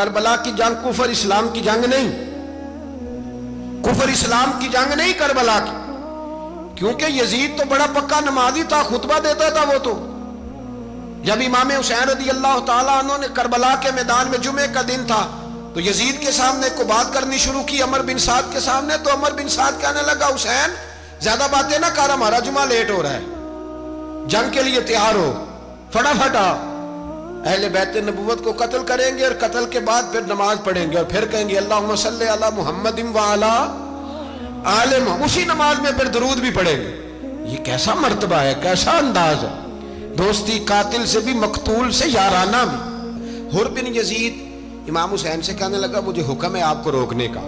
کربلا کی جنگ کفر اسلام کی جنگ نہیں، کفر اسلام کی جنگ نہیں کربلا کی، کیونکہ یزید تو بڑا پکا نمازی تھا، خطبہ دیتا تھا وہ تو۔ جب امام حسین رضی اللہ تعالیٰ عنہ نے کربلا کے میدان میں جمعے کا دن تھا تو یزید کے سامنے کو بات کرنی شروع کی، عمر بن سعد کے سامنے، تو عمر بن سعد کہنے لگا حسین زیادہ باتیں نہ کر، ہمارا جمعہ لیٹ ہو رہا ہے، جنگ کے لیے تیار ہو، فٹافٹ آ۔ اہل بیت نبوت کو قتل کریں گے اور قتل کے بعد پھر نماز پڑھیں گے اور پھر کہیں گے اللہم صلی علی محمد وعلی آل محمد، اسی نماز میں پھر درود بھی پڑھیں گے۔ یہ کیسا مرتبہ ہے، کیسا انداز ہے، دوستی قاتل سے بھی مقتول سے یارانہ بھی۔ حر بن یزید امام حسین سے کہنے لگا مجھے حکم ہے آپ کو روکنے کا،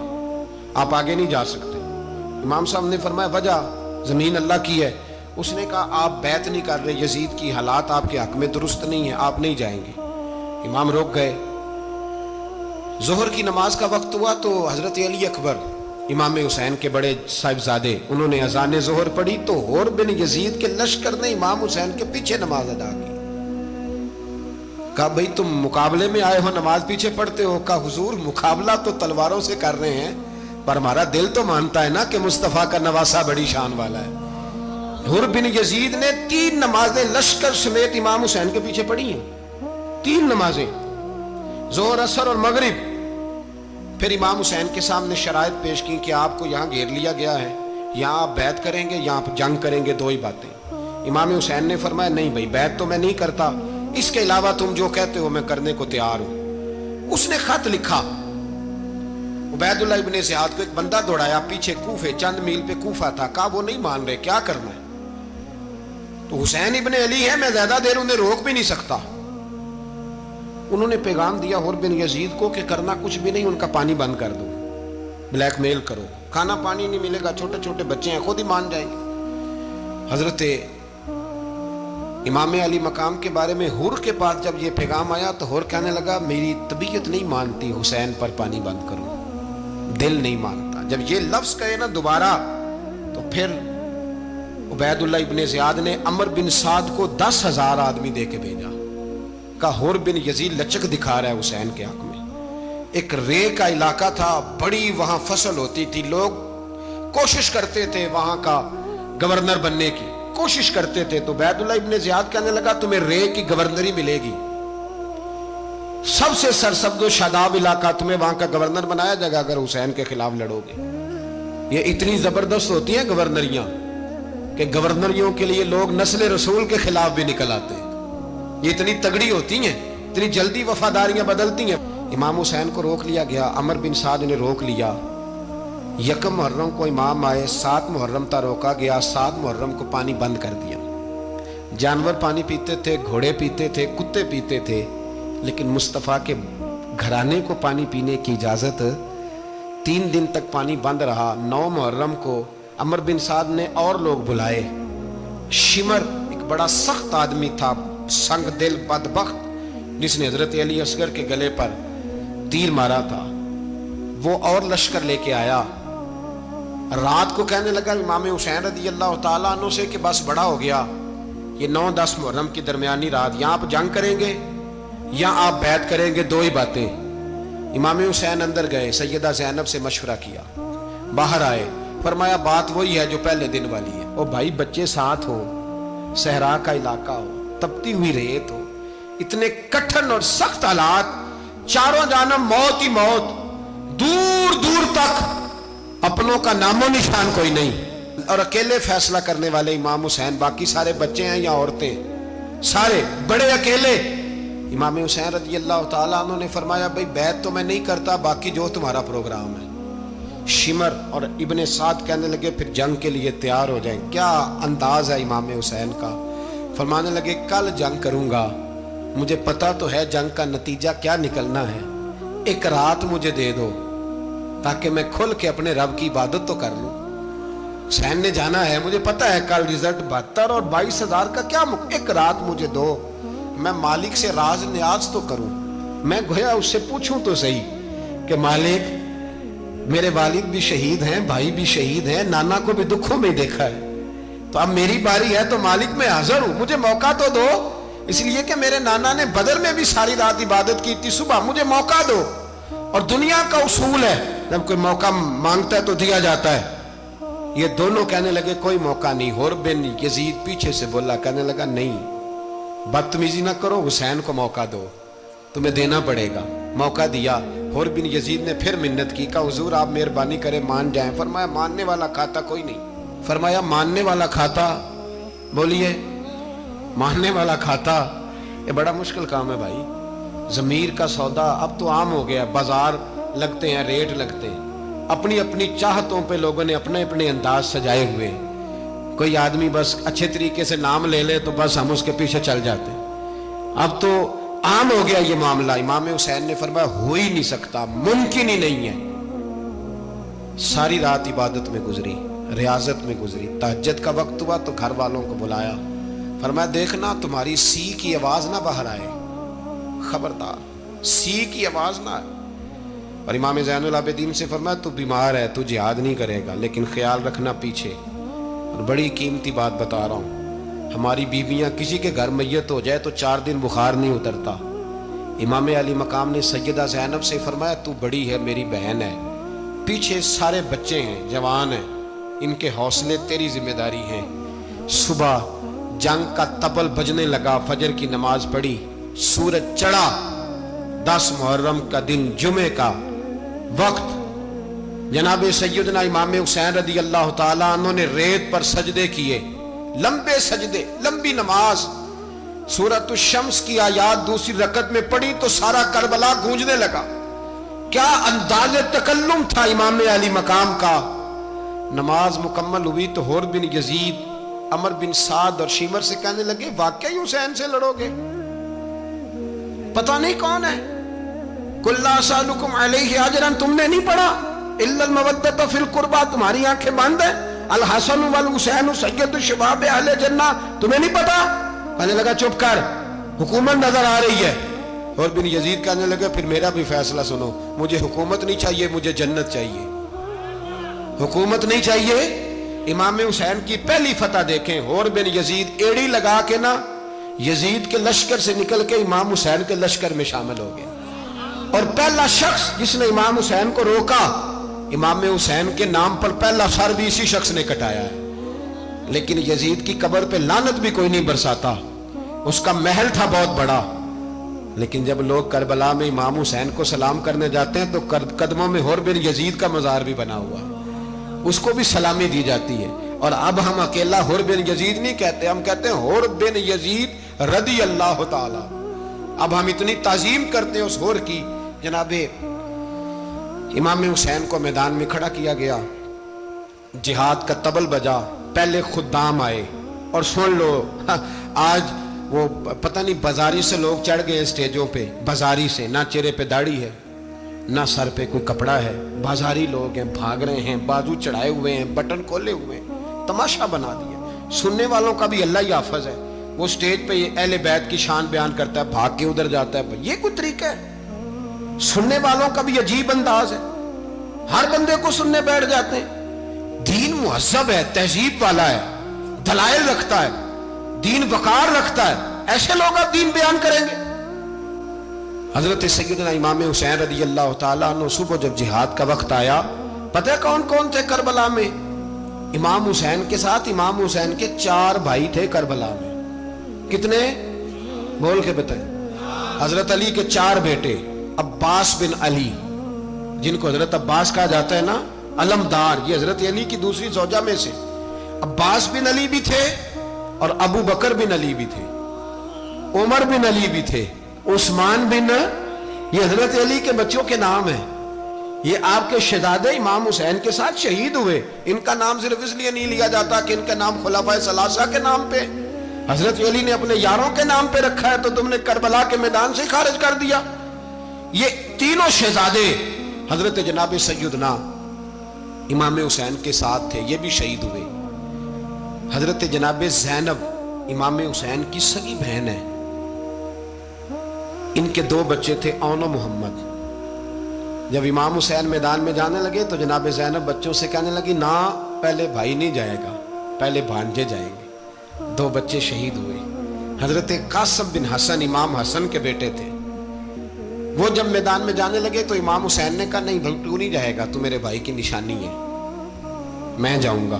آپ آگے نہیں جا سکتے۔ امام صاحب نے فرمایا وجہ زمین اللہ کی ہے۔ اس نے کہا آپ بیعت نہیں کر رہے، یزید کی حالات آپ کے حق میں درست نہیں ہیں، آپ نہیں جائیں گے۔ امام روک گئے۔ ظہر کی نماز کا وقت ہوا تو حضرت علی اکبر امام حسین کے بڑے صاحبزادے، انہوں نے اذان ظہر پڑھی تو حر بن یزید کے لشکر نے امام حسین کے پیچھے نماز ادا کی۔ کہا بھئی تم مقابلے میں آئے ہو، نماز پیچھے پڑھتے ہو؟ کہا حضور مقابلہ تو تلواروں سے کر رہے ہیں پر ہمارا دل تو مانتا ہے نا کہ مصطفیٰ کا نواسہ بڑی شان والا ہے۔ حر بن یزید نے 3 نمازیں لشکر سمیت امام حسین کے پیچھے پڑھی ہیں، 3 نمازیں، ظہر عصر اور مغرب۔ پھر امام حسین کے سامنے شرائط پیش کی کہ آپ کو یہاں گھیر لیا گیا ہے، یہاں آپ بیعت کریں گے، یہاں آپ جنگ کریں گے، 2 ہی باتیں۔ امام حسین نے فرمایا نہیں بھائی بیعت تو میں نہیں کرتا، اس کے علاوہ تم جو کہتے ہو میں کرنے کو تیار ہوں۔ اس نے خط لکھا، عبید اللہ ابن زیاد کو ایک بندہ دوڑایا پیچھے، کوفے چند میل پہ کوفہ تھا، کہا وہ نہیں مان رہے، کیا کرنا ہے؟ تو حسین ابن علی ہے، میں زیادہ دیر انہیں روک بھی نہیں سکتا۔ انہوں نے پیغام دیا حر بن یزید کو کہ کرنا کچھ بھی نہیں، ان کا پانی بند کر دو، بلیک میل کرو، کھانا پانی نہیں ملے گا، چھوٹے چھوٹے بچے ہیں، خود ہی مان جائیں گے۔ حضرت امام علی مقام کے بارے میں حر کے پاس جب یہ پیغام آیا تو حر کہنے لگا میری طبیعت نہیں مانتی حسین پر پانی بند کروں، دل نہیں مانتا۔ جب یہ لفظ کہے نا دوبارہ تو پھر عبید اللہ ابن زیاد نے عمر بن سعد کو 10,000 آدمی دے کے بھیجا، کہا حر بن یزید لچک دکھا رہا ہے حسین کے حق میں۔ ایک رے کا علاقہ تھا، بڑی وہاں فصل ہوتی تھی، لوگ کوشش کرتے تھے وہاں کا گورنر بننے کی، کوشش کرتے تھے۔ تو عبید اللہ ابن زیاد کہنے لگا تمہیں رے کی گورنری ملے گی، سب سے سرسبز و شاداب علاقہ، تمہیں وہاں کا گورنر بنایا جائے گا اگر حسین کے خلاف لڑو گے۔ یہ اتنی زبردست ہوتی ہیں گورنریاں کہ گورنریوں کے لیے لوگ نسل رسول کے خلاف بھی نکل آتے ہیں، یہ اتنی تگڑی ہوتی ہیں، اتنی جلدی وفاداریاں بدلتی ہیں۔ امام حسین کو روک لیا گیا، عمر بن سعد نے روک لیا۔ 1 محرم کو امام آئے، 7 محرم تا روکا گیا، 7 محرم کو پانی بند کر دیا۔ جانور پانی پیتے تھے، گھوڑے پیتے تھے، کتے پیتے تھے، لیکن مصطفیٰ کے گھرانے کو پانی پینے کی اجازت، 3 دن تک پانی بند رہا۔ 9 محرم کو عمر بن سعد نے اور لوگ بلائے۔ شمر ایک بڑا سخت آدمی تھا، سنگ دل بدبخت، جس نے حضرت علی اصغر کے گلے پر تیر مارا تھا، وہ اور لشکر لے کے آیا۔ رات کو کہنے لگا امام حسین رضی اللہ تعالیٰ عنہ سے کہ بس بڑا ہو گیا، یہ 9-10 محرم کی درمیانی رات، یہاں آپ جنگ کریں گے یا آپ بیعت کریں گے، 2 ہی باتیں۔ امام حسین اندر گئے، سیدہ زینب سے مشورہ کیا، باہر آئے، فرمایا بات وہی ہے جو پہلے دن والی ہے۔ او بھائی بچے ساتھ ہو، صحرا کا علاقہ ہو، تپتی ہوئی ریت ہو، اتنے کٹھن اور سخت حالات، چاروں جانب موت ہی موت، دور دور تک اپنوں کا نام و نشان کوئی نہیں، اور اکیلے فیصلہ کرنے والے امام حسین، باقی سارے بچے ہیں یا عورتیں، سارے بڑے اکیلے۔ امام حسین رضی اللہ تعالیٰ عنہ نے فرمایا بھئی بیعت تو میں نہیں کرتا، باقی جو تمہارا پروگرام ہے۔ شمر اور ابن سعد کہنے لگے پھر جنگ کے لیے تیار ہو جائیں۔ کیا انداز ہے امام حسین کا، فرمانے لگے کل جنگ کروں گا، مجھے پتا تو ہے جنگ کا نتیجہ کیا نکلنا ہے، 1 رات مجھے دے دو تاکہ میں کھل کے اپنے رب کی عبادت تو کر لوں۔ حسین نے جانا ہے، مجھے پتا ہے کل رزلٹ 72 اور 22,000 کا کیا 1 رات مجھے دو، میں مالک سے راز نیاز تو کروں، میں گویا اس سے پوچھوں تو صحیح کہ مالک میرے والد بھی شہید ہیں، بھائی بھی شہید ہیں، نانا کو بھی دکھوں میں دیکھا ہے، تو اب میری باری ہے تو مالک میں حاضر ہوں، مجھے موقع تو دو، اس لیے کہ میرے نانا نے بدر میں بھی ساری رات عبادت کی تھی، صبح مجھے موقع دو۔ اور دنیا کا اصول ہے جب کوئی موقع مانگتا ہے تو دیا جاتا ہے. یہ دونوں کہنے لگے کوئی موقع نہیں. حر بن یزید پیچھے سے بولا, کہنے لگا نہیں, بدتمیزی نہ کرو, حسین کو موقع دو, تمہیں دینا پڑے گا. موقع دیا. حر بن یزید نے پھر منت کی, کہا حضور آپ مہربانی کریں مان جائیں. فرمایا ماننے والا کھاتا کوئی نہیں. فرمایا ماننے والا کھاتا, بولیے ماننے والا کھاتا. یہ بڑا مشکل کام ہے بھائی. ضمیر کا سودا اب تو عام ہو گیا, بازار لگتے ہیں, ریٹ لگتے ہیں, اپنی اپنی چاہتوں پہ لوگوں نے اپنے اپنے انداز سجائے ہوئے. کوئی آدمی بس اچھے طریقے سے نام لے لے تو بس ہم اس کے پیچھے چل جاتے. اب تو عام ہو گیا یہ معاملہ. امام حسین نے فرمایا ہو ہی نہیں سکتا, ممکن ہی نہیں ہے. ساری رات عبادت میں گزری, ریاضت میں گزری. تہجد کا وقت ہوا تو گھر والوں کو بلایا. فرمایا دیکھنا تمہاری سی کی آواز نہ باہر آئے, خبردار سی کی آواز نہ آئے. اور امام زین العابدین سے فرمایا تو بیمار ہے, تو جہاد نہیں کرے گا, لیکن خیال رکھنا پیچھے. اور بڑی قیمتی بات بتا رہا ہوں, ہماری بیویاں کسی کے گھر میت ہو جائے تو 4 دن بخار نہیں اترتا. امام علی مقام نے سیدہ زینب سے فرمایا تو بڑی ہے, میری بہن ہے, پیچھے سارے بچے ہیں, جوان ہیں, ان کے حوصلے تیری ذمہ داری ہیں. صبح جنگ کا طبل بجنے لگا, فجر کی نماز پڑھی, سورج چڑھا, 10 محرم کا دن, جمعے کا وقت. جناب سیدنا امام حسین رضی اللہ تعالیٰ عنہ نے ریت پر سجدے کیے, لمبے سجدے, لمبی نماز. سورۃ الشمس کی آیات دوسری رکعت میں پڑھی تو سارا کربلا گونجنے لگا. کیا انداز تکلم تھا امام علی مقام کا. نماز مکمل ہوئی تو حر بن یزید, عمر بن سعد اور شیمر سے کہنے لگے واقعی حسین سے لڑو گے؟ پتہ نہیں کون ہے. قل لا اسألکم علیہ اجرا, تم نے نہیں پڑھا الا المودۃ فی القربى, تمہاری آنکھیں بند ہیں. الحسن والحسین سید الشباب اہل جنہ, تمہیں نہیں پتا؟ کہنے لگا چپ کر, حکومت نظر آ رہی ہے. اور بن یزید کہنے لگا پھر میرا بھی فیصلہ سنو, مجھے حکومت نہیں چاہیے, مجھے جنت چاہیے. حکومت نہیں چاہیے. امام حسین کی پہلی فتح دیکھیں, اور بن یزید ایڑی لگا کے نا یزید کے لشکر سے نکل کے امام حسین کے لشکر میں شامل ہو گیا. اور پہلا شخص جس نے امام حسین کو روکا, امام حسین کے نام پر پہلا سر بھی اسی شخص نے کٹایا ہے. لیکن یزید کی قبر پہ لعنت بھی کوئی نہیں برساتا, اس کا محل تھا بہت بڑا. لیکن جب لوگ کربلا میں امام حسین کو سلام کرنے جاتے ہیں تو قدموں میں حر بن یزید کا مزار بھی بنا ہوا, اس کو بھی سلامی دی جاتی ہے. اور اب ہم اکیلا حر بن یزید نہیں کہتے, ہم کہتے ہیں حر بن یزید رضی اللہ تعالی. اب ہم اتنی تعظیم کرتے ہیں اس حر کی. جناب امام حسین کو میدان میں کھڑا کیا گیا, جہاد کا طبل بجا, پہلے خدام آئے. اور سن لو آج وہ پتہ نہیں بازاری سے لوگ چڑھ گئے اسٹیجوں پہ, بازاری سے, نہ چہرے پہ داڑھی ہے, نہ سر پہ کوئی کپڑا ہے, بازاری لوگ ہیں, بھاگ رہے ہیں, بازو چڑھائے ہوئے ہیں, بٹن کھولے ہوئے ہیں, تماشا بنا دیا. سننے والوں کا بھی اللہ ہی حافظ ہے. وہ سٹیج پہ اہل بیت کی شان بیان کرتا ہے, بھاگ کے ادھر جاتا ہے. یہ کوئی طریقہ ہے؟ سننے والوں کا بھی عجیب انداز ہے, ہر بندے کو سننے بیٹھ جاتے ہیں. دین مہذب ہے, تہذیب والا ہے, دلائل رکھتا ہے, دین وقار رکھتا ہے. ایسے لوگ اب دین بیان کریں گے؟ حضرت سیدنا امام حسین رضی اللہ تعالیٰ عنہ صبح جب جہاد کا وقت آیا, پتہ ہے کون کون تھے کربلا میں؟ امام حسین کے ساتھ امام حسین کے 4 بھائی تھے کربلا میں. کتنے؟ بول کے بتائیں. حضرت علی کے 4 بیٹے, عباس بن علی, جن کو حضرت عباس کہا جاتا ہے نا, علمدار, یہ حضرت علی کی دوسری زوجہ میں سے. عباس بن علی بھی تھے اور ابو بکر بن علی بھی تھے, عمر بن علی بھی تھے, عثمان بن, یہ حضرت علی کے بچوں کے نام ہیں. یہ آپ کے شہزادے امام حسین کے ساتھ شہید ہوئے. ان کا نام صرف اس لیے نہیں لیا جاتا کہ ان کا نام خلفائے ثلاثہ کے نام پہ, حضرت علی نے اپنے یاروں کے نام پہ رکھا ہے, تو تم نے کربلا کے میدان سے خارج کر دیا. یہ تینوں شہزادے حضرت جناب سیدنا امام حسین کے ساتھ تھے, یہ بھی شہید ہوئے. حضرت جناب زینب امام حسین کی سگی بہن ہے, ان کے 2 بچے تھے, اون و محمد. جب امام حسین میدان میں جانے لگے تو جناب زینب بچوں سے کہنے لگی نہ, پہلے بھائی نہیں جائے گا, پہلے بھانجے جائیں گے. 2 بچے شہید ہوئے. حضرت قاسم بن حسن امام حسن کے بیٹے تھے. وہ جب میدان میں جانے لگے تو امام حسین نے کہا نہیں بھائی تو نہیں جائے گا، تو میرے بھائی کی نشانی ہے، میں جاؤں گا۔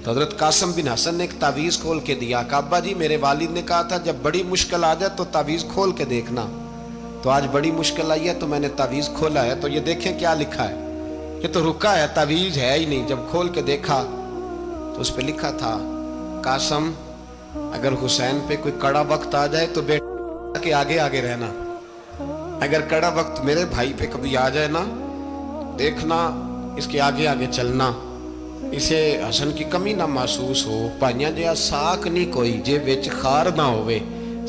تو حضرت قاسم بن حسن نے ایک تعویذ کھول کے دیا کہ ابا جی میرے والد نے کہا تھا جب بڑی مشکل آ جائے تو تعویذ کھول کے دیکھنا، تو آج بڑی مشکل آئی ہے تو میں نے تعویذ کھولا ہے، تو یہ دیکھیں کیا لکھا ہے، یہ تو رکا ہے، تعویذ ہے ہی نہیں۔ جب کھول کے دیکھا تو اس پہ لکھا تھا قاسم اگر حسین پہ کوئی کڑا وقت آ جائے تو بیٹا کے آگے آگے رہنا، اگر کڑا وقت میرے بھائی پہ کبھی آ جائے نا دیکھنا اس کے آگے آگے چلنا، اسے حسن کی کمی نہ محسوس ہو، پائیاں جیا ساک نہیں کوئی جے وچ خار نہ ہوئے۔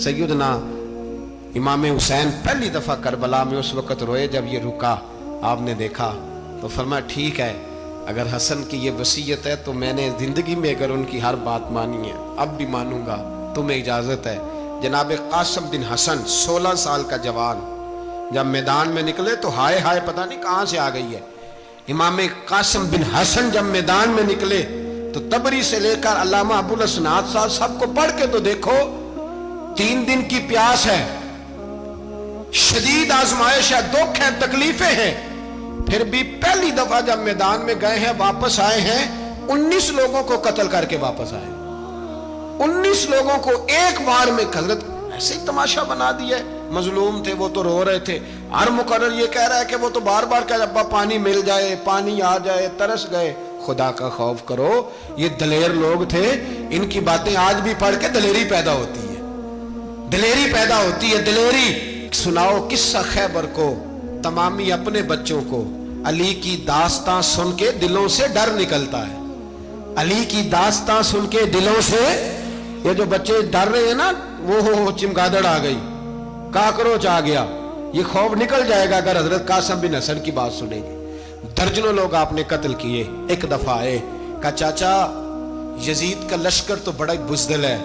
سیدنا امام حسین پہلی دفعہ کربلا میں اس وقت روئے جب یہ رکا، آپ نے دیکھا تو فرمایا ٹھیک ہے اگر حسن کی یہ وصیت ہے تو میں نے زندگی میں اگر ان کی ہر بات مانی ہے اب بھی مانوں گا، تمہیں اجازت ہے۔ جناب قاسم بن حسن 16 سال کا جوان جب میدان میں نکلے تو ہائے ہائے پتہ نہیں کہاں سے آ گئی ہے۔ امام قاسم بن حسن جب میدان میں نکلے تو تبری سے لے کر علامہ ابو الاسناد صاحب سب کو پڑھ کے تو دیکھو، 3 دن کی پیاس ہے، شدید آزمائش ہے، دکھ ہے، تکلیفیں ہیں، پھر بھی پہلی دفعہ جب میدان میں گئے ہیں واپس آئے ہیں 19 لوگوں کو قتل کر کے واپس آئے، 19 لوگوں کو ایک بار میں۔ حضرت ایسے ہی تماشا بنا دیا ہے، مظلوم تھے وہ تو رو رہے تھے، ہر مقرر یہ کہہ رہا ہے کہ وہ تو بار بار کہ ابا پانی مل جائے، پانی آ جائے، ترس گئے۔ خدا کا خوف کرو، یہ دلیر لوگ تھے، ان کی باتیں آج بھی پڑھ کے دلیری پیدا ہوتی ہے، دلیری پیدا ہوتی ہے، دلیری۔ سناؤ قصہ خیبر کو، تمامی اپنے بچوں کو علی کی داستان سن کے دلوں سے ڈر نکلتا ہے، علی کی داستان سن کے دلوں سے یہ جو بچے ڈر رہے ہیں نا وہ چمگادڑ آ گئی، کاکروچ آ گیا، یہ خوف نکل جائے گا اگر حضرت قاسم بن حسن کی بات سنیں گے۔ درجنوں لوگ آپ نے قتل کیے، ایک دفعہ آئے کہا چاچا یزید کا لشکر تو بڑا بزدل ہے،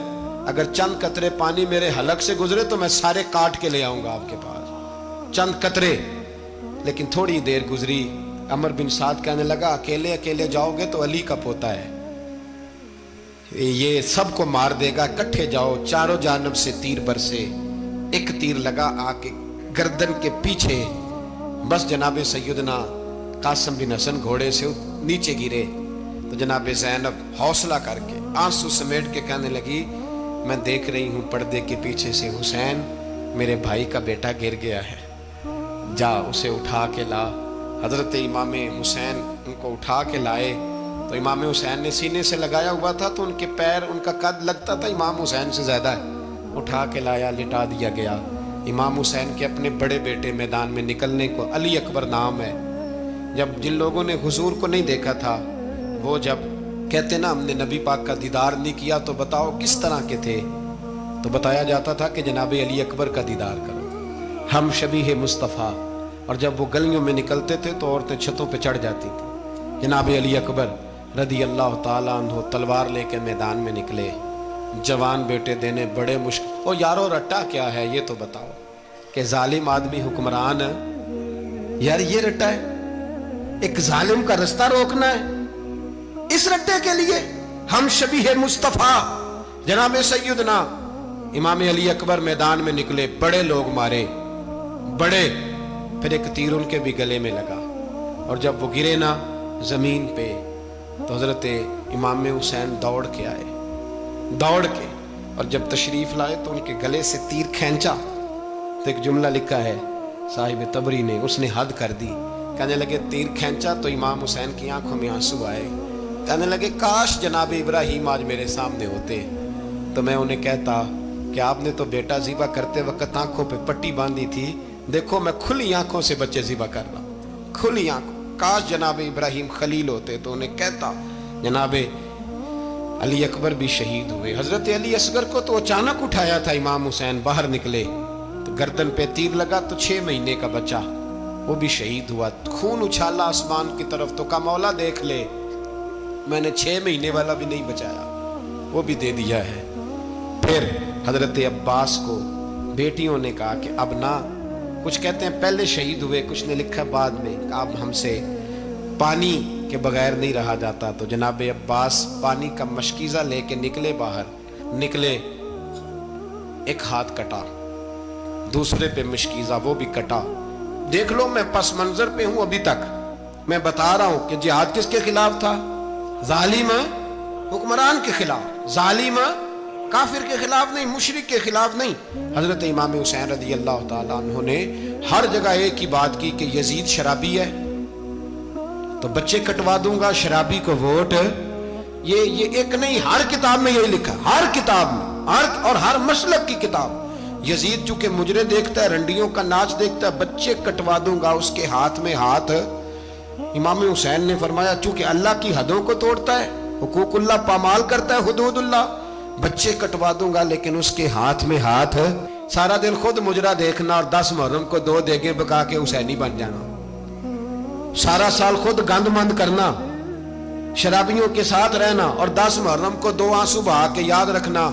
اگر چند قطرے پانی میرے حلق سے گزرے تو میں سارے کاٹ کے لے آؤں گا آپ کے پاس، چند قطرے۔ لیکن تھوڑی دیر گزری، عمر بن سعد کہنے لگا اکیلے اکیلے جاؤ گے تو علی کا پوتا ہے، یہ سب کو مار دے گا، کٹھے جاؤ۔ چاروں جانب سے تیر برسے، ایک تیر لگا آ کے گردن کے پیچھے، بس جناب سیدنا قاسم بن حسن گھوڑے سے نیچے گرے تو جناب زینب حوصلہ کر کے آنسو سمیٹ کے کہنے لگی میں دیکھ رہی ہوں پردے کے پیچھے سے حسین میرے بھائی کا بیٹا گر گیا ہے، جا اسے اٹھا کے لا۔ حضرت امام حسین ان کو اٹھا کے لائے تو امام حسین نے سینے سے لگایا ہوا تھا تو ان کے پیر، ان کا قد لگتا تھا امام حسین سے زیادہ ہے، اٹھا کے لایا، لٹا دیا گیا۔ امام حسین کے اپنے بڑے بیٹے میدان میں نکلنے کو، علی اکبر نام ہے، جب جن لوگوں نے حضور کو نہیں دیکھا تھا وہ جب کہتے نا ہم نے نبی پاک کا دیدار نہیں کیا تو بتاؤ کس طرح کے تھے، تو بتایا جاتا تھا کہ جناب علی اکبر کا دیدار کرو، ہم شبیہ مصطفیٰ۔ اور جب وہ گلیوں میں نکلتے تھے تو عورتیں چھتوں پہ چڑھ جاتی تھیں۔ جناب علی اکبر رضی اللہ تعالیٰ عنہ تلوار لے کے میدان میں نکلے، جوان بیٹے دینے بڑے مشکل۔ او یارو رٹا کیا ہے یہ تو بتاؤ، کہ ظالم آدمی حکمران ہے، یار یہ رٹا ہے، ایک ظالم کا رستہ روکنا ہے، اس رٹے کے لیے ہم شبیہ مصطفیٰ۔ جناب سیدنا امام علی اکبر میدان میں نکلے، بڑے لوگ مارے، بڑے، پھر ایک تیر ان کے بھی گلے میں لگا، اور جب وہ گرے نا زمین پہ تو حضرت امام حسین دوڑ کے آئے، دوڑ کے، اور جب تشریف لائے تو ان کے گلے سے تیر کھینچا تو ایک جملہ لکھا ہے صاحب تبری نے، اس نے حد کر دی، کہنے لگے تیر کھینچا تو امام حسین کی آنکھوں میں آنسو آئے، کہنے لگے کاش جناب ابراہیم آج میرے سامنے ہوتے تو میں انہیں کہتا کہ آپ نے تو بیٹا ذبح کرتے وقت آنکھوں پہ پٹی باندھی تھی، دیکھو میں کھلی آنکھوں سے بچے ذبح کر رہا ہوں، کھلی آنکھوں، کاش جناب ابراہیم خلیل ہوتے تو انہیں کہتا۔ جناب علی اکبر بھی شہید ہوئے، حضرت علی اصغر کو تو اچانک اٹھایا تھا امام حسین، باہر نکلے تو گردن پہ تیر لگا تو 6 مہینے کا بچہ وہ بھی شہید ہوا، خون اچھالا آسمان کی طرف تو کہا مولا دیکھ لے میں نے 6 مہینے والا بھی نہیں بچایا، وہ بھی دے دیا ہے۔ پھر حضرت عباس کو بیٹیوں نے کہا کہ اب نہ، کچھ کہتے ہیں پہلے شہید ہوئے، کچھ نے لکھا بعد میں، اب ہم سے پانی کے بغیر نہیں رہا جاتا، تو جناب عباس پانی کا مشکیزہ لے کے نکلے، باہر نکلے، ایک ہاتھ کٹا، دوسرے پہ مشکیزہ وہ بھی کٹا، دیکھ لو میں پس منظر پہ ہوں ابھی تک. میں بتا رہا ہوں کہ جہاد کس کے خلاف تھا؟ ظالم حکمران کے خلاف، ظالم کافر کے خلاف نہیں، مشرک کے خلاف نہیں. حضرت امام حسین رضی اللہ تعالیٰ عنہ نے ہر جگہ ایک ہی بات کی کہ یزید شرابی ہے تو بچے کٹوا دوں گا، شرابی کو ووٹ. یہ ایک نہیں، ہر کتاب میں یہی لکھا، ہر کتاب میں، اور ہر مسلک کی کتاب. یزید چونکہ مجرے دیکھتا ہے، رنڈیوں کا ناچ دیکھتا ہے، بچے کٹوا دوں گا، اس کے ہاتھ میں ہاتھ. امام حسین نے فرمایا چونکہ اللہ کی حدوں کو توڑتا ہے، حقوق اللہ پامال کرتا ہے، حدود اللہ، بچے کٹوا دوں گا لیکن اس کے ہاتھ میں ہاتھ. سارا دن خود مجرا دیکھنا اور 10 محرم کو 2 دیگیں پکا کے حسینی بن جانا، سارا سال خود گند مند کرنا، شرابیوں کے ساتھ رہنا اور 10 محرم کو 2 آنسو بہا کے یاد رکھنا.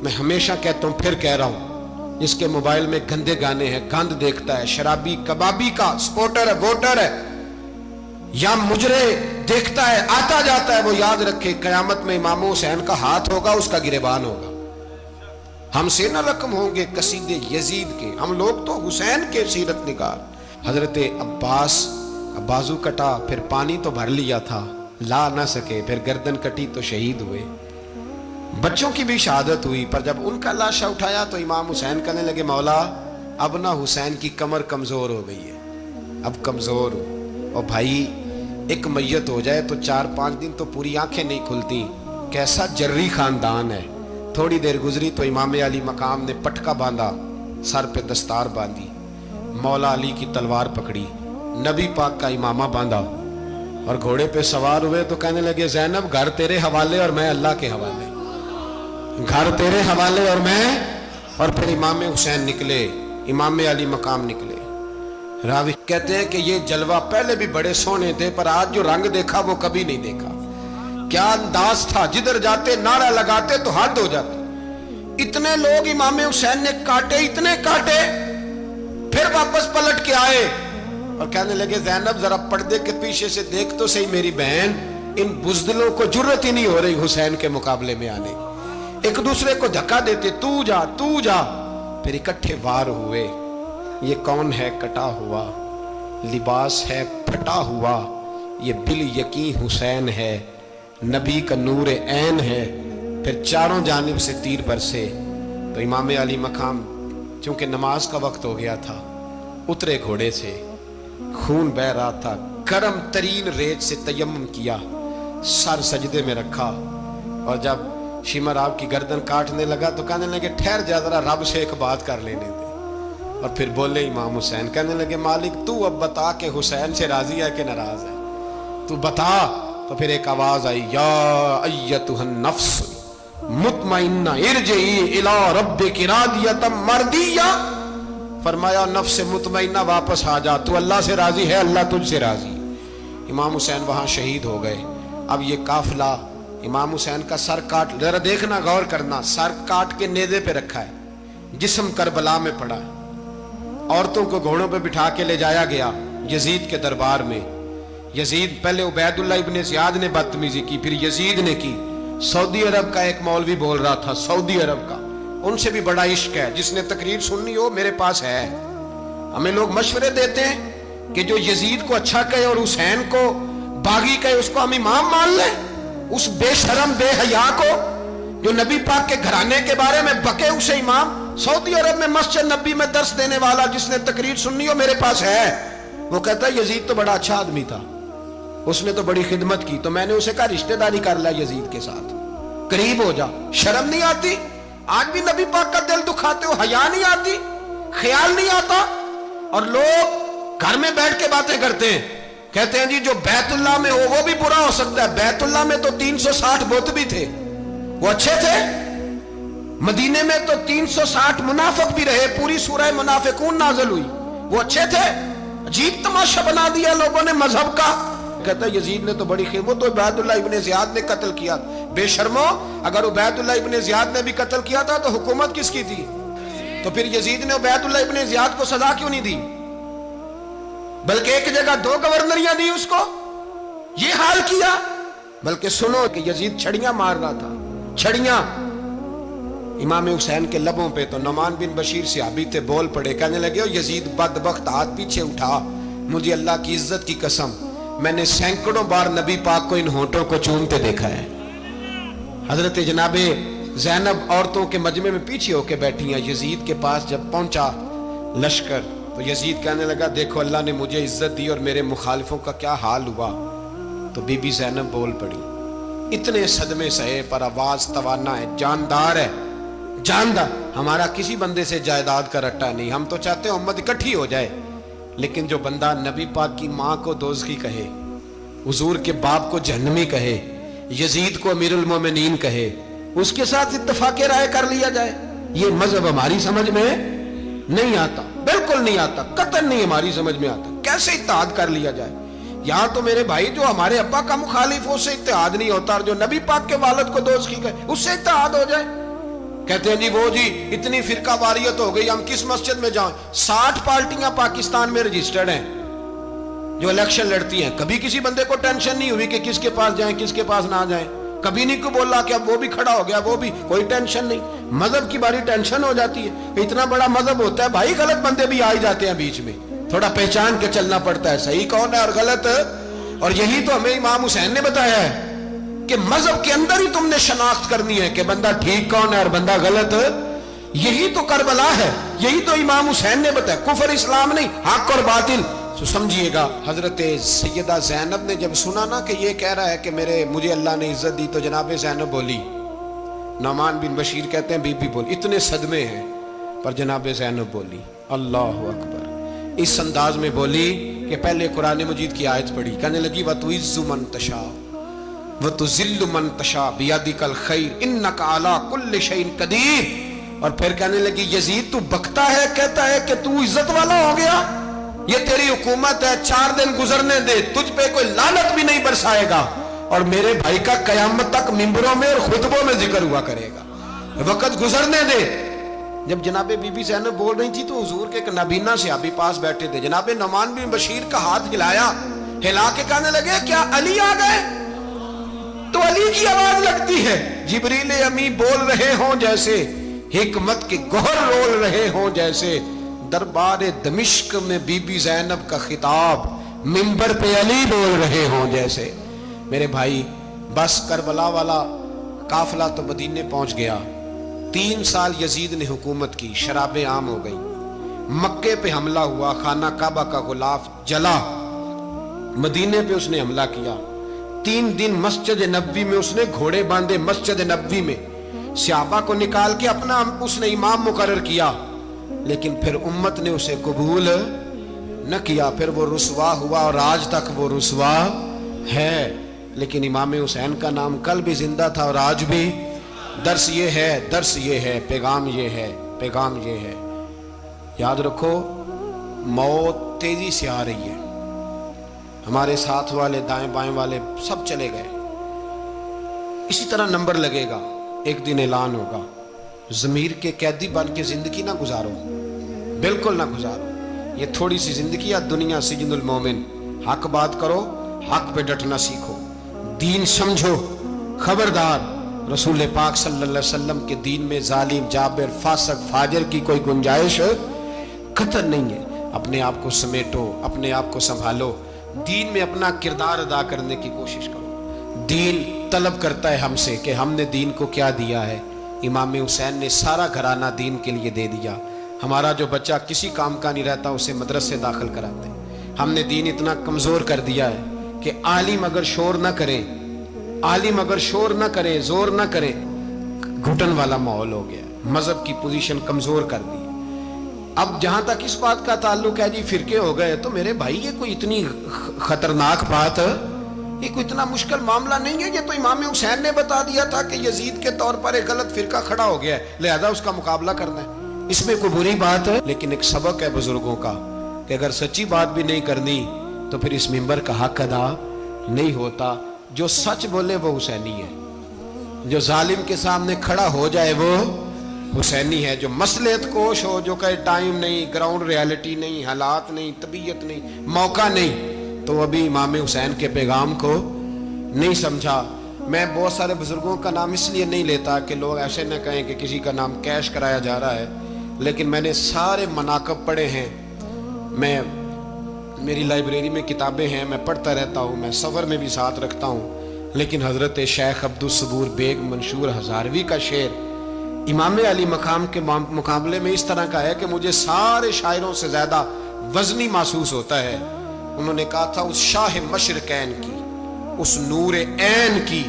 میں ہمیشہ کہتا ہوں، پھر کہہ رہا ہوں، جس کے موبائل میں گندے گانے ہیں، گند دیکھتا ہے، شرابی کبابی کا سپورٹر ہے، ووٹر ہے، یا مجرے دیکھتا ہے، آتا جاتا ہے، وہ یاد رکھے قیامت میں امام حسین کا ہاتھ ہوگا، اس کا گریبان ہوگا. ہم سے نہ رقم ہوں گے قصیدے یزید کے، ہم لوگ تو حسین کے سیرت نگار. حضرت عباس کا بازو کٹا، پھر پانی تو بھر لیا تھا، لا نہ سکے، پھر گردن کٹی تو شہید ہوئے. بچوں کی بھی شہادت ہوئی، پر جب ان کا لاشا اٹھایا تو امام حسین کہنے لگے مولا اب نہ حسین کی کمر کمزور ہو گئی ہے، اب کمزور ہو. اور بھائی ایک میت ہو جائے تو 4-5 دن تو پوری آنکھیں نہیں کھلتی. کیسا جری خاندان ہے. تھوڑی دیر گزری تو امام علی مقام نے پٹکا باندھا، سر پہ دستار باندھی، مولا علی کی تلوار پکڑی، نبی پاک کا امامہ باندھا اور گھوڑے پہ سوار ہوئے تو کہنے لگے زینب گھر تیرے حوالے اور میں اللہ کے حوالے، گھر تیرے حوالے اور میں. اور پھر امام حسین نکلے، امام علی مقام نکلے. راوی کہتے ہیں کہ یہ جلوہ پہلے بھی بڑے سونے تھے، پر آج جو رنگ دیکھا وہ کبھی نہیں دیکھا. کیا انداز تھا، جدھر جاتے نعرہ لگاتے تو حد ہو جاتے. اتنے لوگ امام حسین نے کاٹے، اتنے کاٹے، پھر واپس پلٹ کے آئے اور کہنے لگے زینب ذرا پردے کے پیچھے سے دیکھ تو صحیح میری بہن، ان بزدلوں کو جرت ہی نہیں ہو رہی حسین کے مقابلے میں آنے. ایک دوسرے کو دھکا دیتے، تو جا تو جا، پھر اکٹھے وار ہوئے. یہ کون ہے کٹا ہوا، لباس ہے پھٹا ہوا، یہ بال یقین حسین ہے، نبی کا نور عین ہے. پھر چاروں جانب سے تیر برسے تو امام علی مقام چونکہ نماز کا وقت ہو گیا تھا، اترے گھوڑے سے، خون بہ رہا تھا، گرم ترین ریت سے تیمم کیا، سر سجدے میں رکھا، اور جب شمر آپ کی گردن کاٹنے لگا تو کہنے لگے ٹھہر جا ذرا رب سے ایک بات کر لینے دے. اور پھر بولے امام حسین، کہنے لگے مالک تو اب بتا کہ حسین سے راضی ہے کہ ناراض ہے، تو بتا. تو پھر ایک آواز آئی، یا ایتھا النفس مطمئنہ ارجعی الی ربک راضیۃ مرضیہ. فرمایا نفس مطمئنہ واپس آ جا، تو اللہ سے راضی ہے، اللہ تجھ سے راضی. امام حسین وہاں شہید ہو گئے. اب یہ قافلہ امام حسین کا سر کاٹ، ذرا دیکھنا غور کرنا، سر کاٹ کے نیزے پہ رکھا ہے، جسم کربلا میں پڑا ہے. عورتوں کو گھوڑوں پہ بٹھا کے لے جایا گیا یزید کے دربار میں. یزید پہلے عبید اللہ ابن زیاد نے بدتمیزی کی، پھر یزید نے کی. سعودی عرب کا ایک مولوی بول رہا تھا، سعودی عرب کا، ان سے بھی بڑا عشق ہے، جس نے تقریر سننی ہو میرے پاس ہے. ہمیں لوگ مشورے دیتے ہیں کہ جو یزید کو اچھا کہے اور حسین کو باغی کہے اس کو ہم امام مان لیں. اس بے شرم بے حیا کو جو نبی پاک کے گھرانے کے بارے میں بکے اسے امام. سعودی عرب میں مسجد نبی میں درس دینے والا جس نے تقریر سننی ہو میرے پاس ہے. وہ کہتا ہے یزید تو بڑا اچھا آدمی تھا، اس نے تو بڑی خدمت کی، تو میں نے اسے کہا رشتہ داری کر لیا یزید کے ساتھ، قریب ہو جا. شرم نہیں آتی؟ آج بھی نبی پاک کا دل دکھاتے ہو، حیا نہیں آتی، خیال نہیں آتا. اور لوگ گھر میں بیٹھ کے باتیں کرتے ہیں، کہتے ہیں جی جو بیت اللہ میں ہو وہ بھی برا ہو سکتا ہے. بیت اللہ میں تو 360 بت بھی تھے، وہ اچھے تھے. مدینے میں تو 360 منافق بھی رہے، پوری سورہ منافقون نازل ہوئی، وہ اچھے تھے. عجیب تماشا بنا دیا لوگوں نے مذہب کا. کہتا ہے یزید نے تو بڑی خدمت، تو عبید اللہ ابن زیاد نے قتل کیا. بے شرمو، اگر عبید اللہ ابن زیاد نے بھی قتل کیا تھا تو حکومت کس کی تھی؟ تو پھر یزید نے عبید اللہ ابن زیاد کو سزا کیوں نہیں دی، بلکہ ایک جگہ 2 گورنریاں دی اس کو؟ یہ حال کیا. بلکہ سنو کہ یزید چھڑیاں مار رہا تھا، چھڑیاں. امام حسین کے لبوں پہ تو نعمان بن بشیر صحابی تھے، بول پڑے، کہنے لگے او یزید بدبخت، ہاتھ پیچھے اٹھا، مجھے اللہ کی عزت کی قسم میں نے سینکڑوں بار نبی پاک کو ان ہونٹوں کو چومتے دیکھا ہے۔ حضرت جناب زینب عورتوں کے مجمع میں پیچھے ہو کے بیٹھی ہیں، یزید کے پاس جب پہنچا لشکر تو یزید کہنے لگا دیکھو اللہ نے مجھے عزت دی اور میرے مخالفوں کا کیا حال ہوا۔ تو بی بی زینب بول پڑی، اتنے صدمے سہے پر آواز توانا ہے، جاندار ہے، جاندار۔ ہمارا کسی بندے سے جائیداد کا رٹا نہیں، ہم تو چاہتے ہیں امت اکٹھی ہو جائے، لیکن جو بندہ نبی پاک کی ماں کو دوزخی کہے، حضور کے باپ کو جہنمی کہے، یزید کو امیر المومنین کہے، اس کے ساتھ اتفاق رائے کر لیا جائے، یہ مذہب ہماری سمجھ میں نہیں آتا، بالکل نہیں آتا، قطعاً نہیں ہماری سمجھ میں آتا۔ کیسے اتحاد کر لیا جائے؟ یہاں تو میرے بھائی جو ہمارے ابا کا مخالف ہو، اس سے اتحاد نہیں ہوتا، اور جو نبی پاک کے والد کو دوزخی کہے اس سے اتحاد ہو جائے۔ کہتے ہیں جی وہ جی اتنی فرقہ واریت ہو گئی، ہم کس مسجد میں جائیں؟ 60 پارٹیاں پاکستان میں رجسٹرڈ ہیں جو الیکشن لڑتی ہیں، کبھی کسی بندے کو ٹینشن نہیں ہوئی کہ کس کے پاس جائیں کس کے پاس نہ جائیں، کبھی نہیں کو بولا کہ اب وہ بھی کھڑا ہو گیا، وہ بھی، کوئی ٹینشن نہیں۔ مذہب کی باری ٹینشن ہو جاتی ہے، اتنا بڑا مذہب ہوتا ہے بھائی، غلط بندے بھی آ ہی جاتے ہیں بیچ میں، تھوڑا پہچان کے چلنا پڑتا ہے صحیح کون ہے اور غلط۔ اور یہی تو ہمیں امام حسین نے بتایا ہے کہ مذہب کے اندر ہی تم نے شناخت کرنی ہے کہ بندہ ٹھیک کون ہے اور بندہ غلط۔ یہی تو کربلا ہے، یہی تو امام حسین نے بتایا، کفر اسلام نہیں، حق اور باطل۔ تو سمجھیے گا، حضرت سیدہ زینب نے جب سنا نا کہ یہ کہہ رہا ہے کہ مجھے اللہ نے عزت دی، تو جناب زینب بولی، نعمان بن بشیر کہتے ہیں بی بی بولی، اتنے صدمے ہیں پر جناب زینب بولی اللہ اکبر، اس انداز میں بولی کہ پہلے قرآن مجید کی آیت پڑھی، کہنے لگی وَتُعِزُّ مَن تَشَاءُ وَتُذِلُّ مَن تَشَاءُ بِيَدِكَ الْخَيْرُ إِنَّكَ عَلَىٰ كُلِّ شَيْءٍ قَدِيرٌ۔ اور پھر کہنے لگی یزید تو بکتا ہے، کہتا ہے کہ تو عزت والا ہو گیا، یہ تیری حکومت ہے، 4 دن گزرنے دے، تجھ پہ کوئی لعنت بھی نہیں برسائے گا، اور میرے بھائی کا قیامت تک ممبروں میں اور خطبوں میں ذکر ہوا کرے گا، وقت گزرنے دے۔ جب جناب بی بی زینب بول رہی تھی تو حضور کے ایک نابینا صحابی پاس بیٹھے تھے، جناب نعمان بن بشیر کا ہاتھ ہلایا، ہلا کے کہنے لگے کیا علی آ گئے؟ تو علی کی آواز لگتی ہے، جبریل امی بول رہے ہوں جیسے، حکمت کے گوہر رول رہے ہوں جیسے، دربار دمشق میں بی بی زینب کا خطاب، منبر پہ علی بول رہے ہوں جیسے۔ میرے بھائی بس کربلا والا قافلہ تو مدینے پہنچ گیا، 3 سال یزید نے حکومت کی، شرابیں عام ہو گئی، مکے پہ حملہ ہوا، خانہ کعبہ کا غلاف جلا، مدینے پہ اس نے حملہ کیا، 3 دن مسجد نبوی میں اس نے گھوڑے باندھے، مسجد نبوی میں صحابہ کو نکال کے اپنا اس نے امام مقرر کیا، لیکن پھر امت نے اسے قبول نہ کیا، پھر وہ رسوا ہوا اور آج تک وہ رسوا ہے۔ لیکن امام حسین کا نام کل بھی زندہ تھا اور آج بھی۔ درس یہ ہے، درس یہ ہے، پیغام یہ ہے، پیغام یہ ہے، یاد رکھو موت تیزی سے آ رہی ہے، ہمارے ساتھ والے دائیں بائیں والے سب چلے گئے، اسی طرح نمبر لگے گا، ایک دن اعلان ہوگا۔ ضمیر کے قیدی بن کے زندگی نہ گزارو، بالکل نہ گزارو، یہ تھوڑی سی زندگی ہے، دنیا سجن المومن۔ حق بات کرو، حق پہ ڈٹنا سیکھو، دین سمجھو، خبردار رسول پاک صلی اللہ علیہ وسلم کے دین میں ظالم، جابر، فاسق، فاجر کی کوئی گنجائش قطعاً نہیں ہے۔ اپنے آپ کو سمیٹو، اپنے آپ کو سنبھالو، دین میں اپنا کردار ادا کرنے کی کوشش کرو۔ دین طلب کرتا ہے ہم سے کہ ہم نے دین کو کیا دیا ہے۔ امام حسین نے سارا گھرانہ دین کے لیے دے دیا۔ ہمارا جو بچہ کسی کام کا نہیں رہتا اسے مدرسے داخل کراتے ہیں۔ ہم نے دین اتنا کمزور کر دیا ہے کہ عالم اگر شور نہ کریں، عالم اگر شور نہ کریں، زور نہ کریں، گھٹن والا ماحول ہو گیا، مذہب کی پوزیشن کمزور کر دی۔ اب جہاں تک اس بات کا تعلق ہے جی فرقے ہو گئے، تو میرے بھائی یہ کوئی اتنی خطرناک بات، یہ کوئی اتنا مشکل معاملہ نہیں ہے، یہ تو امام حسین نے بتا دیا تھا کہ یزید کے طور پر ایک غلط فرقہ کھڑا ہو گیا ہے، لہذا اس کا مقابلہ کرنا ہے، اس میں کوئی بری بات ہے۔ لیکن ایک سبق ہے بزرگوں کا کہ اگر سچی بات بھی نہیں کرنی تو پھر اس منبر کا حق ادا نہیں ہوتا۔ جو سچ بولے وہ حسینی ہے، جو ظالم کے سامنے کھڑا ہو جائے وہ حسینی ہے، جو مصلحت کوش ہو، جو کہے ٹائم نہیں، گراؤنڈ ریالٹی نہیں، حالات نہیں، طبیعت نہیں، موقع نہیں، تو ابھی امام حسین کے پیغام کو نہیں سمجھا۔ میں بہت سارے بزرگوں کا نام اس لیے نہیں لیتا کہ لوگ ایسے نہ کہیں کہ کسی کا نام کیش کرایا جا رہا ہے، لیکن میں نے سارے مناقب پڑھے ہیں، میری لائبریری میں کتابیں ہیں، میں پڑھتا رہتا ہوں، میں سفر میں بھی ساتھ رکھتا ہوں، لیکن حضرت شیخ عبدالصبور بیگ منشور ہزاروی کا شعر امام علی مقام کے مقابلے میں اس طرح کا ہے کہ مجھے سارے شاعروں سے زیادہ وزنی محسوس ہوتا ہے۔ انہوں نے کہا تھا اس شاہ مشرقین کی، اس نور عین کی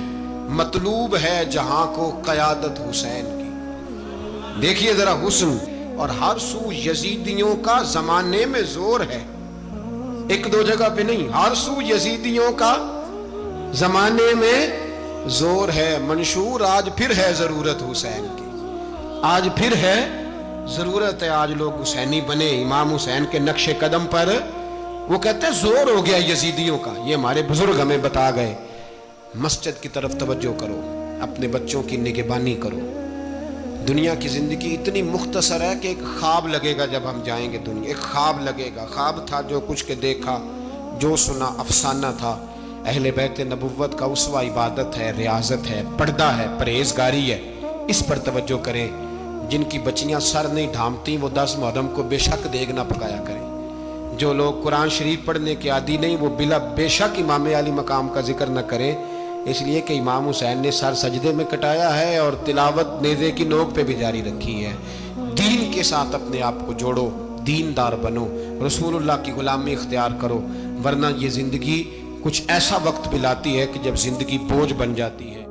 مطلوب ہے جہاں کو قیادت حسین کی۔ دیکھیے ذرا حسن، اور ہر سو یزیدیوں کا زمانے میں زور ہے، ایک دو جگہ پہ نہیں، ہر سو یزیدیوں کا زمانے میں زور ہے۔ منشور آج پھر ہے ضرورت حسین کی، آج پھر ہے ضرورت ہے، آج لوگ حسینی بنے، امام حسین کے نقش قدم پر۔ وہ کہتے ہیں زور ہو گیا یزیدیوں کا، یہ ہمارے بزرگ ہمیں بتا گئے۔ مسجد کی طرف توجہ کرو، اپنے بچوں کی نگہبانی کرو۔ دنیا کی زندگی اتنی مختصر ہے کہ ایک خواب لگے گا جب ہم جائیں گے دنیا، ایک خواب لگے گا، خواب تھا جو کچھ کے دیکھا، جو سنا افسانہ تھا۔ اہل بیت نبوت کا اسوہ عبادت ہے، ریاضت ہے، پردہ ہے، پرہیزگاری ہے، اس پر توجہ کریں۔ جن کی بچیاں سر نہیں ڈھانپتی وہ 10 محرم کو بے شک دیگ نہ پکایا کریں۔ جو لوگ قرآن شریف پڑھنے کے عادی نہیں وہ بے شک امام علی مقام کا ذکر نہ کریں، اس لیے کہ امام حسین نے سر سجدے میں کٹایا ہے اور تلاوت نیزے کی نوک پہ بھی جاری رکھی ہے۔ دین کے ساتھ اپنے آپ کو جوڑو، دیندار بنو، رسول اللہ کی غلامی اختیار کرو، ورنہ یہ زندگی کچھ ایسا وقت بھی لاتی ہے کہ جب زندگی بوجھ بن جاتی ہے۔